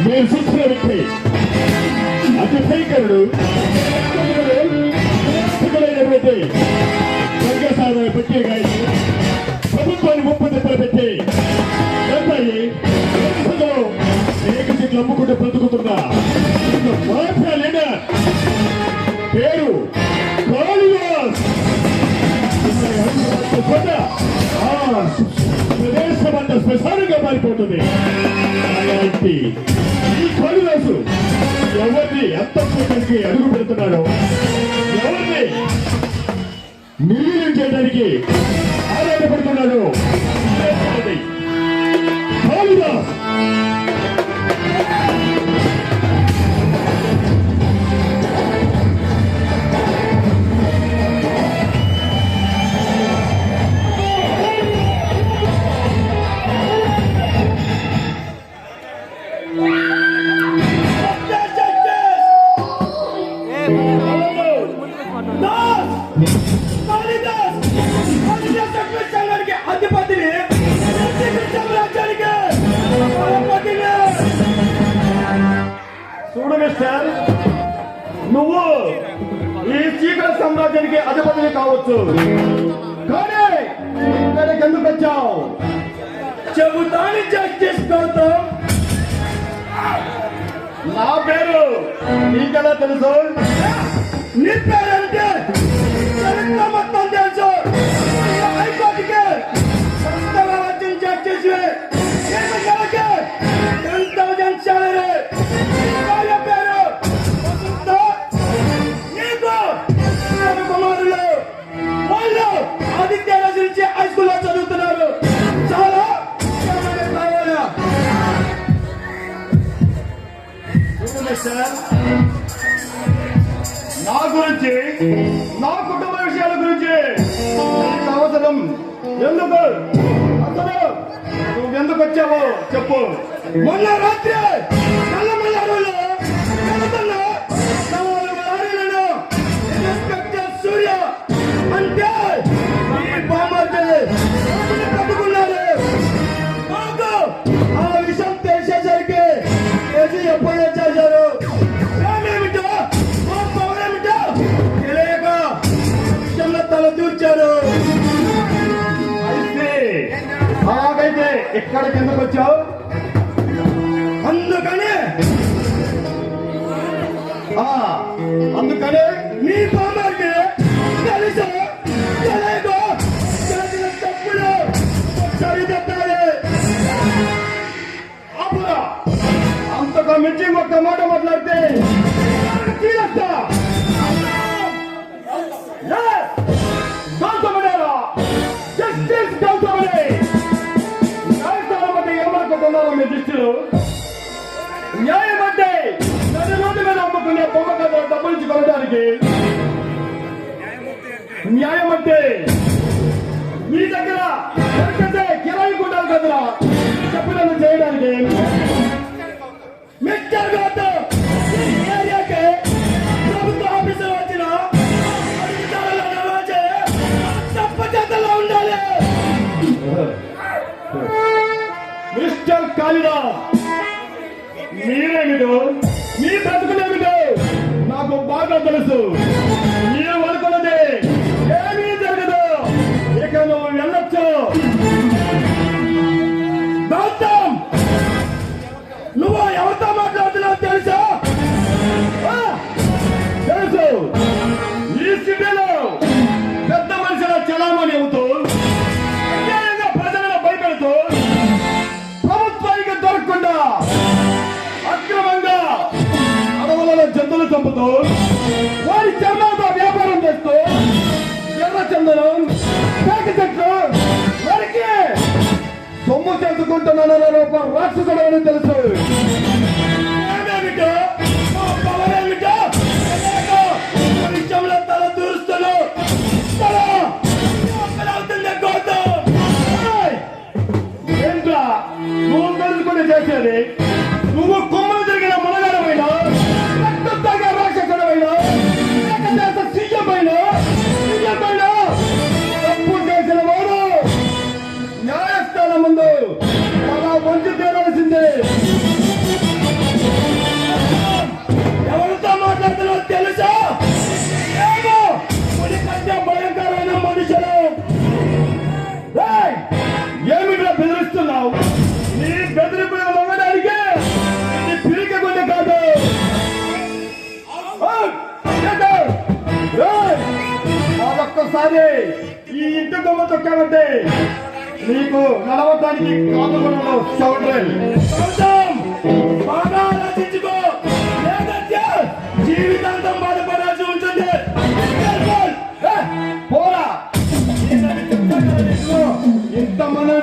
నేను చూస్తున్న వ్యక్తి అతి భయంకరుడు సంఘసాధన పెట్టే గాయని ప్రభుత్వాన్ని ముప్పు దెబ్బలు పెట్టి అనేక చెట్లు అమ్ముకుంటూ బ్రతుకుతున్నా లీడర్ పేరు ప్రదేశం అంత శ్మశానంగా మారిపోతుంది. అలాంటి ఈ కాళిదాసు ఎవరిని అంతఃపురానికి అడుగు పెడుతున్నాడో, ఎవరిని నిర్వీర్యం చేయడానికి ఆరాటపడుతున్నాడో కాళిదాస్ నువ్వు ఈ చీకటి సామ్రాజ్యానికి అధిపతిని కావచ్చు, కానీ ఇక్కడికి ఎందుకు వచ్చావు చెబుతాను. జస్టిస్ గౌతమ్, నా పేరు నీకెలా తెలుసు? నీ పేరంటే మొత్తం తెలుసు. హైకోర్టుకి జస్టిస్ 10,000 సాలరీ. కుమారులు వాళ్ళు ఆదిత్య నుంచి హై స్కూల్లో చదువుతున్నారు. చాలా నా గురించి, నా కుటుంబ విషయాల గురించి అవసరం ఎందుకు? అసలు నువ్వెందుకు వచ్చావో చెప్పు. మొన్న రాత్రి సూర్య అంటే పట్టుకున్నారు. మాకు ఆ విషయం తెలిసేసరికి ఎప్పుడే చేశారు. ఏమేమిటో మా పవరేమిటో తెలియక విషయంలో తల దూర్చారు. అయితే అలాగైతే ఎక్కడికి ఎందుకు వచ్చావు? అందుకనే నీ బామ్మకి తెలుసు తెలియదు చేసిన తప్పులు సరిదిద్దాలి. అప్పుడు అంతగా మించి ఒక్క మాట మాట్లాడితే తీరస్తా. గౌతమనేరా జస్టిస్ గౌతమనే న్యాయస్థానం అంటే ఏమనుకుంటున్నారో మీ దృష్టిలో? న్యాయం అంటే నది రోడ్డు మీద అమ్ముకునే బొమ్మ కదా డబ్బులు కొనడానికి. న్యాయం అంటే మీ దగ్గర కిరాయి గుండాలి కదరా చెప్పినట్టు చేయడానికి. మిస్టర్ గౌతమ్, ఏరియాకి ప్రభుత్వ ఆఫీసులు వచ్చిన తప్పచేతలో ఉండాలి. మిస్టర్ కాళిదాస్, మీరేమిటో మీ బ్రతుకులేమిటో నాకు బాగా తెలుసు. మీరు అనుకున్నది ఏమీ జరగదు. ఇక నువ్వు వెళ్ళొచ్చు. గౌతమ్, నువ్వు ఎవరితో మాట్లాడుతున్నావు తెలుసా? తెలుసు. ఈ సిటీలో పెద్ద మనుషుల చలామణి అవుతూ ప్రజలను భయపెడుతూ ప్రభుత్వానికి దొరకకుండా అక్రమంగా అడవులలో జంతువులు చంపుతూ వారి తాకి చెట్లు నరికి సొమ్ము చేసుకుంటున్నానన్న రూప రాక్షసుడు అని తెలుసు. ఏమేమిటో మా పవరేమిటో తెలియక ఈ విషయంలో తల దూరుస్తున్నావు. తల అవుతుంది గౌతమ్. ఏంట్రా నువ్వు తెలుసుకుని చేసేది? నువ్వు కొమ్మలు తిరిగిన మునగాడమైనా, రక్తం తాగే రాక్షసుడమైనా, ఏకదేశ సీఎమైనా తప్పు చేసిన వాడు న్యాయస్థానం ముందు అలా మంచి తీరాల్సిందే. ఎవరితో మాట్లాడుతున్నావు తెలుసా? ఏమో పులి కంటే భయంకరమైన మనుషులు. ఏమిట్లా బెదిరిస్తున్నావు? నీ బెదిరింపులు లొంగడానికి నీ పిరికి గుండె కాదు. మరొక్కసారి ఈ ఇంటి దొమ్మ తొక్కామంటే నీకు నడవటానికి కాదు కూడా బాగా ఆలోచించుకో, లేదంటే జీవితాంతం బాధపడాల్సి ఉంటుంది. పోరా ఇంతమంది